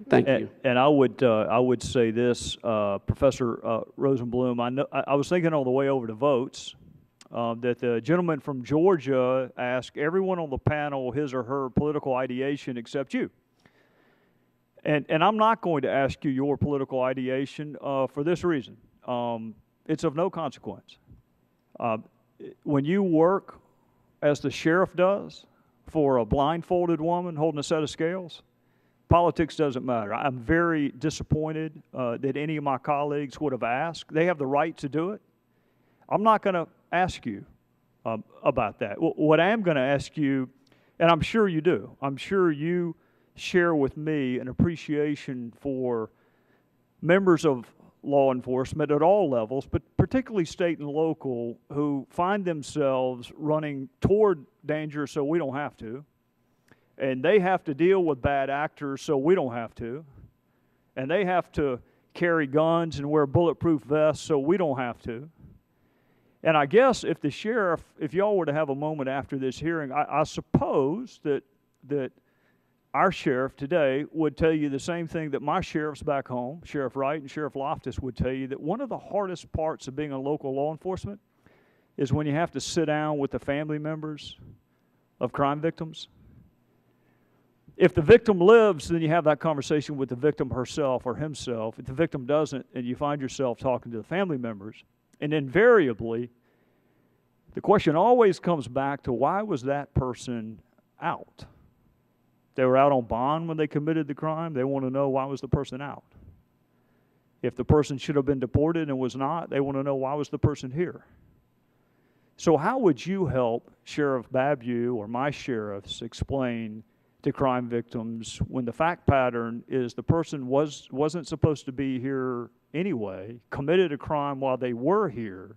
Thank you. And I would say this, Professor Rosenblum. I was thinking on the way over to votes that the gentleman from Georgia asked everyone on the panel his or her political ideation except you. And I'm not going to ask you your political ideation for this reason. It's of no consequence. When you work as the sheriff does for a blindfolded woman holding a set of scales, politics doesn't matter. I'm very disappointed that any of my colleagues would have asked. They have the right to do it. I'm not going to ask you about that. What I am going to ask you, and I'm sure you do, I'm sure you share with me an appreciation for members of law enforcement at all levels, but particularly state and local, who find themselves running toward danger so we don't have to. And they have to deal with bad actors so we don't have to. And they have to carry guns and wear bulletproof vests so we don't have to. And I guess if the sheriff, if y'all were to have a moment after this hearing, I suppose that our sheriff today would tell you the same thing that my sheriffs back home, Sheriff Wright and Sheriff Loftus, would tell you, that one of the hardest parts of being a local law enforcement is when you have to sit down with the family members of crime victims. If the victim lives, then you have that conversation with the victim herself or himself. If the victim doesn't, and you find yourself talking to the family members, and invariably, the question always comes back to, why was that person out? They were out on bond when they committed the crime. They want to know, why was the person out? If the person should have been deported and was not, they want to know, why was the person here? So how would you help Sheriff Babu or my sheriffs explain to crime victims when the fact pattern is the person wasn't supposed to be here anyway, committed a crime while they were here,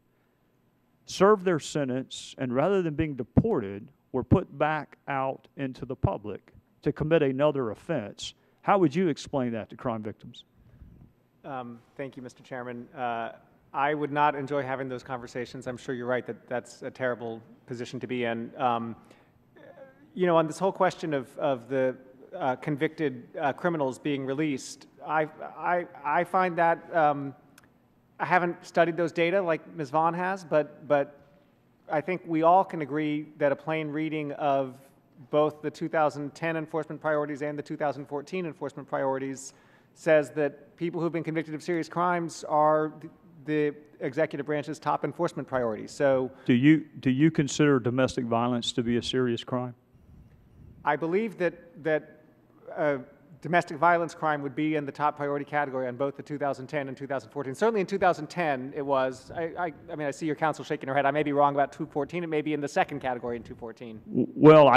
served their sentence, and rather than being deported, were put back out into the public to commit another offense? How would you explain that to crime victims? Thank you, Mr. Chairman. I would not enjoy having those conversations. I'm sure you're right that that's a terrible position to be in. You know, on this whole question of the convicted criminals being released, I find that I haven't studied those data like Ms. Vaughn has, but I think we all can agree that a plain reading of both the 2010 enforcement priorities and the 2014 enforcement priorities says that people who've been convicted of serious crimes are the executive branch's top enforcement priority. So, do you consider domestic violence to be a serious crime? I believe that domestic violence crime would be in the top priority category on both the 2010 and 2014. Certainly in 2010 it was. I mean, I see your counsel shaking her head. I may be wrong about 2014. It may be in the second category in 2014. Well,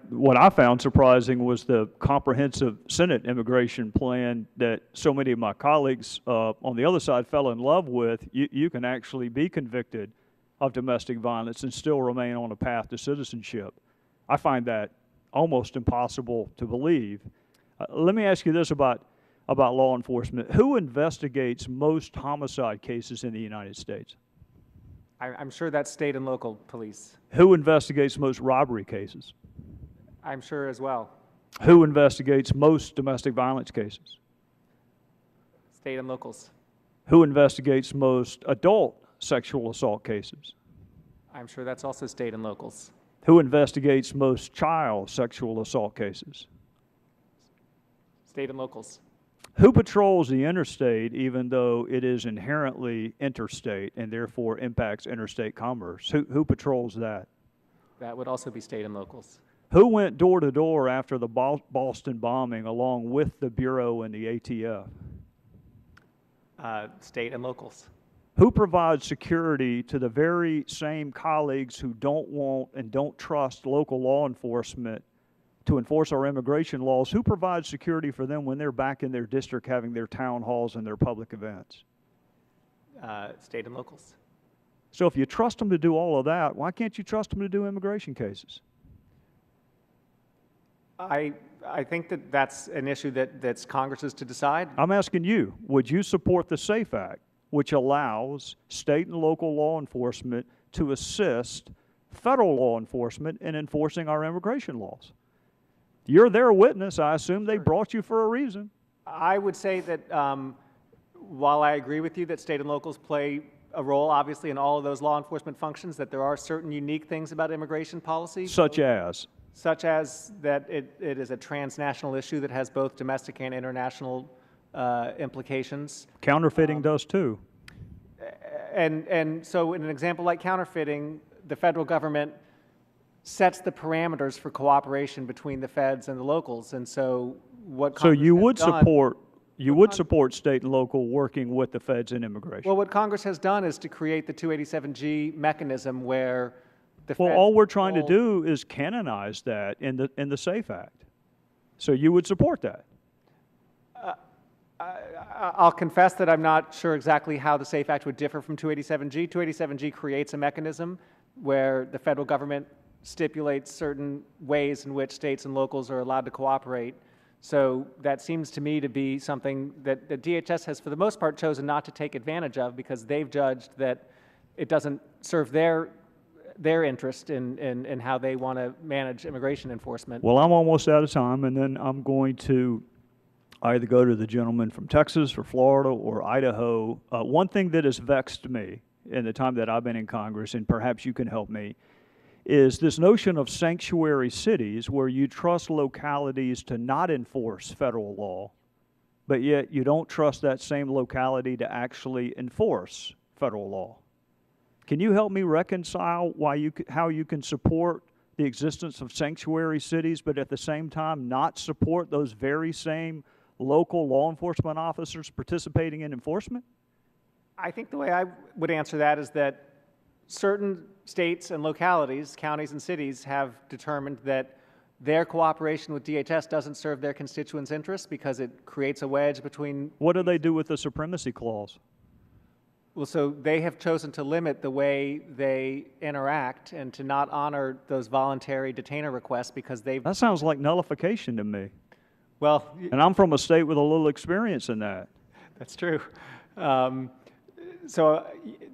what I found surprising was the comprehensive Senate immigration plan that so many of my colleagues on the other side fell in love with. You can actually be convicted of domestic violence and still remain on a path to citizenship. I find that almost impossible to believe. Let me ask you this about law enforcement. Who investigates most homicide cases in the United States? I'm sure that's state and local police. Who investigates most robbery cases? I'm sure as well. Who investigates most domestic violence cases? State and locals. Who investigates most adult sexual assault cases? I'm sure that's also state and locals. Who investigates most child sexual assault cases? State and locals. Who patrols the interstate even though it is inherently interstate and therefore impacts interstate commerce? Who patrols that? That would also be state and locals. Who went door to door after the Boston bombing along with the Bureau and the ATF? State and locals. Who provides security to the very same colleagues who don't want and don't trust local law enforcement to enforce our immigration laws? Who provides security for them when they're back in their district having their town halls and their public events? State and locals. So if you trust them to do all of that, why can't you trust them to do immigration cases? I think that that's an issue that's Congress's to decide. I'm asking you, would you support the SAFE Act, which allows state and local law enforcement to assist federal law enforcement in enforcing our immigration laws? You're their witness. I assume they brought you for a reason. I would say that while I agree with you that state and locals play a role, obviously, in all of those law enforcement functions, that there are certain unique things about immigration policy. Such as? Such as that it is a transnational issue that has both domestic and international implications. Counterfeiting does too. And so in an example like counterfeiting, the federal government sets the parameters for cooperation between the feds and the locals. And so what So Congress you has would done- support, you would support state and local working with the feds in immigration? Well, what Congress has done is to create the 287G mechanism where the Well, feds all we're trying to control- do is canonize that in the SAFE Act. So you would support that? I'll confess that I'm not sure exactly how the SAFE Act would differ from 287G. 287G creates a mechanism where the federal government stipulates certain ways in which states and locals are allowed to cooperate. So that seems to me to be something that the DHS has, for the most part, chosen not to take advantage of because they've judged that it doesn't serve their interest in how they want to manage immigration enforcement. Well, I'm almost out of time, and then I'm going to either go to the gentleman from Texas or Florida or Idaho. One thing that has vexed me in the time that I've been in Congress, and perhaps you can help me, is this notion of sanctuary cities where you trust localities to not enforce federal law, but yet you don't trust that same locality to actually enforce federal law. Can you help me reconcile how you can support the existence of sanctuary cities, but at the same time not support those very same local law enforcement officers participating in enforcement? I think the way I would answer that is that certain states and localities, counties and cities, have determined that their cooperation with DHS doesn't serve their constituents' interests because it creates a wedge between... What do they do with the supremacy clause? Well, so they have chosen to limit the way they interact and to not honor those voluntary detainer requests because they've... That sounds like nullification to me. Well... And I'm from a state with a little experience in that. That's true. So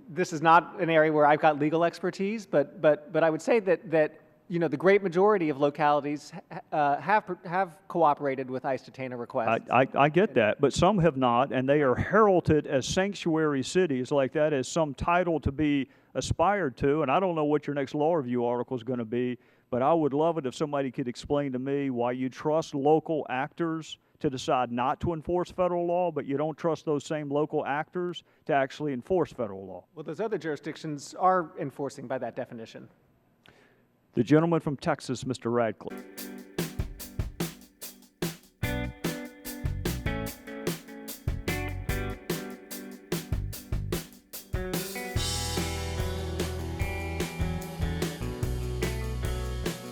this is not an area where I've got legal expertise, but I would say that you know, the great majority of localities have cooperated with ICE detainer requests. I get that, but some have not, and they are heralded as sanctuary cities like that as some title to be aspired to, and I don't know what your next law review article is going to be, but I would love it if somebody could explain to me why you trust local actors to decide not to enforce federal law, but you don't trust those same local actors to actually enforce federal law. Well, those other jurisdictions are enforcing by that definition. The gentleman from Texas, Mr. Radcliffe.